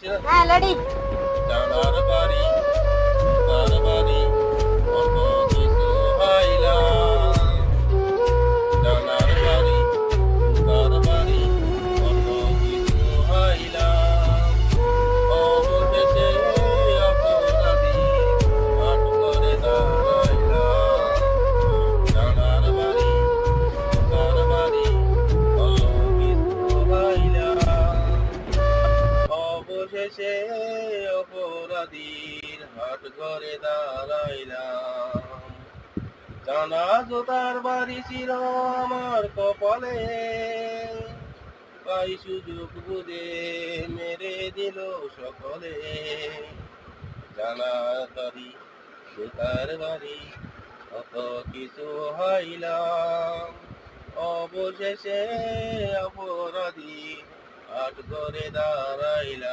হ্যাঁ রেডি। জানার বাড়ি তার বাড়ি কত কিছু হাইলাম। জানার বাড়ি তার বাড়ি কত কিছু হাইলাম। অবশেষে অপরাধী মাঠ করে দাঁড়াইলাম। জানার বাড়ি তার বাড়ি কত কিছু হাইলাম। অবশেষে অপরাধীর হাট করে দাঁড়াইলাম। জানা জোতার বাড়ি ছিল আমার কপালে, পাই সুযোগ বুঝে মেরে দিল সকলে। জানার বাড়ি জোতার বাড়ি কত কিছু হাইলাম। অবশেষে অপরাধী হাট করে দাঁড়াইলাম।